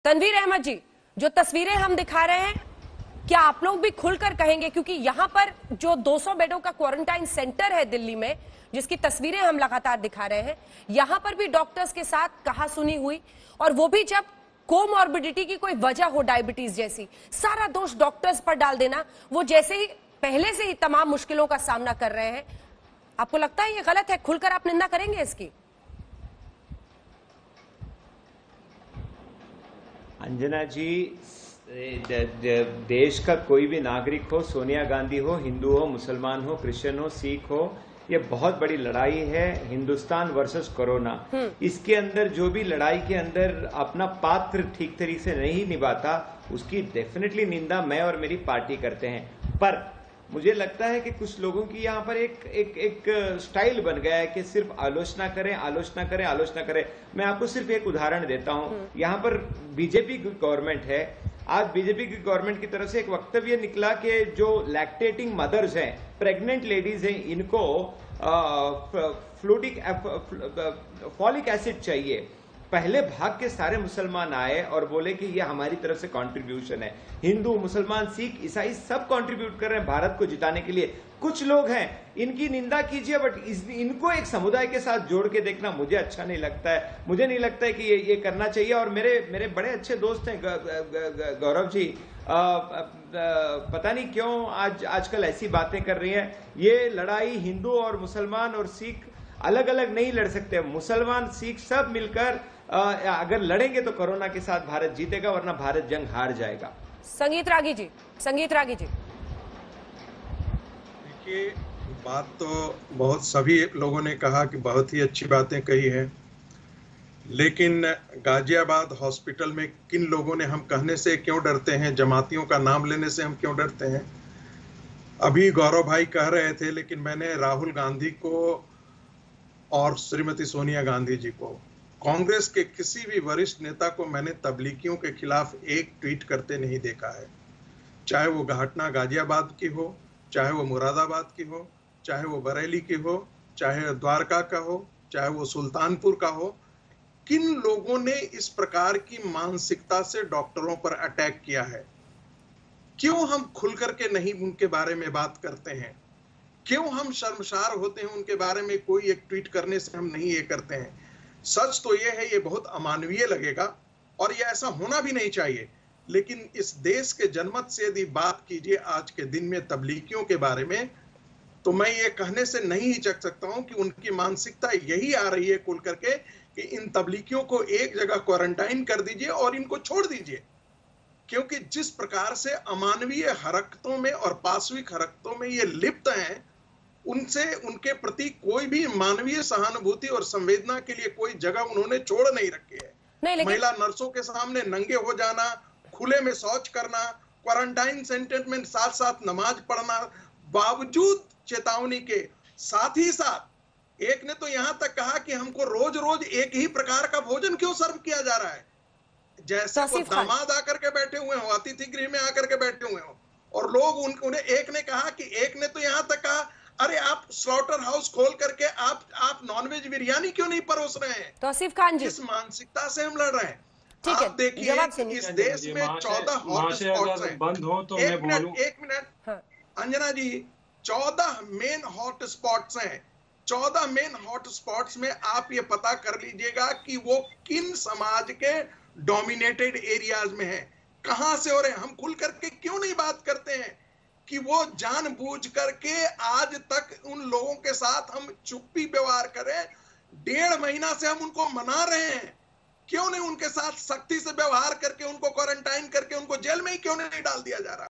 तनवीर अहमद जी, जो तस्वीरें हम दिखा रहे हैं, क्या आप लोग भी खुलकर कहेंगे, क्योंकि यहां पर जो 200 बेडों का क्वारंटाइन सेंटर है दिल्ली में, जिसकी तस्वीरें हम लगातार दिखा रहे हैं, यहां पर भी डॉक्टर्स के साथ कहासुनी हुई, और वो भी जब कोमॉर्बिडिटी की कोई वजह हो, डायबिटीज जैसी, सारा दोष डॉक्टर्स पर डाल देना, वो जैसे ही पहले से ही तमाम मुश्किलों का सामना कर रहे हैं। आपको लगता है ये गलत है? खुलकर आप निंदा करेंगे इसकी? अंजना जी, देश का कोई भी नागरिक हो, सोनिया गांधी हो, हिंदू हो, मुसलमान हो, क्रिश्चियन हो, सिख हो, ये बहुत बड़ी लड़ाई है हिंदुस्तान वर्सेस कोरोना। इसके अंदर जो भी लड़ाई के अंदर अपना पात्र ठीक तरीके से नहीं निभाता, उसकी डेफिनेटली निंदा मैं और मेरी पार्टी करते हैं। पर मुझे लगता है कि कुछ लोगों की यहाँ पर एक स्टाइल बन गया है कि सिर्फ आलोचना करें, आलोचना करें, आलोचना करें। मैं आपको सिर्फ एक उदाहरण देता हूँ। यहाँ पर बीजेपी की गवर्नमेंट है। आज बीजेपी की गवर्नमेंट की तरफ से एक वक्तव्य निकला कि जो लैक्टेटिंग मदर्स हैं, प्रेग्नेंट लेडीज हैं, इनको फॉलिक एसिड चाहिए। पहले भाग के सारे मुसलमान आए और बोले कि ये हमारी तरफ से कंट्रीब्यूशन है। हिंदू, मुसलमान, सिख, ईसाई सब कंट्रीब्यूट कर रहे हैं भारत को जिताने के लिए। कुछ लोग हैं, इनकी निंदा कीजिए, बट इनको एक समुदाय के साथ जोड़ के देखना मुझे अच्छा नहीं लगता है। मुझे नहीं लगता है कि ये करना चाहिए। और मेरे बड़े अच्छे दोस्त हैं गौरव जी, पता नहीं क्यों आजकल ऐसी बातें कर रही हैं। ये लड़ाई हिंदू और मुसलमान और सिख अलग अलग नहीं लड़ सकते। मुसलमान, सिख सब मिलकर अगर लड़ेंगे तो कोरोना के साथ भारत जीतेगा, वरना भारत जंग हार जाएगा। संगीत रागी जी, संगीत रागी जी। देखिए, बात तो बहुत सभी लोगों ने कहा कि बहुत ही अच्छी बातें कही है, लेकिन गाजियाबाद हॉस्पिटल में किन लोगों ने, हम कहने से क्यों डरते हैं, जमातियों का नाम लेने से हम क्यों डरते हैं? अभी गौरव भाई कह रहे थे, लेकिन मैंने राहुल गांधी को और श्रीमती सोनिया गांधी जी को, कांग्रेस के किसी भी वरिष्ठ नेता को मैंने तबलीगियों के खिलाफ एक ट्वीट करते नहीं देखा है। चाहे वो घटना गाजियाबाद की हो, चाहे वो मुरादाबाद की हो, चाहे वो बरेली की हो, चाहे द्वारका का हो, चाहे वो सुल्तानपुर का हो। किन लोगों ने इस प्रकार की मानसिकता से डॉक्टरों पर अटैक किया है? क्यों हम खुल करके नहीं उनके बारे में बात करते हैं? क्यों हम शर्मसार होते हैं उनके बारे में? कोई एक ट्वीट करने से हम नहीं ये करते हैं। सच तो ये है, ये बहुत अमानवीय लगेगा और ये ऐसा होना भी नहीं चाहिए, लेकिन इस देश के जनमत से यदि बात कीजिए आज के दिन में तबलीगियों के बारे में, तो मैं ये कहने से नहीं हिचक सकता हूं कि उनकी मानसिकता यही आ रही है खुल करके कि इन तबलीगियों को एक जगह क्वारंटाइन कर दीजिए और इनको छोड़ दीजिए। क्योंकि जिस प्रकार से अमानवीय हरकतों में और पाशविक हरकतों में ये लिप्त हैं, उनसे उनके प्रति कोई भी मानवीय सहानुभूति और संवेदना के लिए कोई जगह उन्होंने छोड़ नहीं रखी है। महिला नर्सों के सामने नंगे हो जाना, खुले में शौच करना, क्वारंटाइन सेंटर में साथ साथ नमाज पढ़ना, बावजूद चेतावनी के, साथ ही साथ एक ने तो यहां तक कहा कि हमको रोज रोज एक ही प्रकार का भोजन क्यों सर्व किया जा रहा है, जैसे वो दामाद आकर के बैठे हुए हो, अतिथि गृह में आकर के बैठे हुए हो। और लोग उन्हें, एक ने कहा कि, एक ने तो यहां तक कहा, अरे आप स्लॉटर हाउस खोल करके आप नॉनवेज बिरयानी क्यों नहीं परोस रहे हैं? तौसीफ खान जी, इस मानसिकता से हम लड़ रहे हैं। ठीक है, आप देखिए इस देश में 14 हॉटस्पॉट्स हैं। बंद हो तो मैं बोलूं। एक मिनट अंजना जी, 14 मेन हॉटस्पॉट्स हैं। 14 मेन हॉटस्पॉट्स में आप ये पता कर लीजिएगा कि वो किन समाज के डोमिनेटेड एरियाज में है, कहां से हो रहे हैं। हम खुल करके क्यों नहीं बात करते हैं कि वो जानबूझ करके आज तक उन लोगों के साथ हम चुप्पी व्यवहार करें? 1.5 महीना से हम उनको मना रहे हैं, क्यों नहीं उनके साथ सख्ती से व्यवहार करके, उनको क्वारंटाइन करके, उनको जेल में ही क्यों नहीं डाल दिया जा रहा?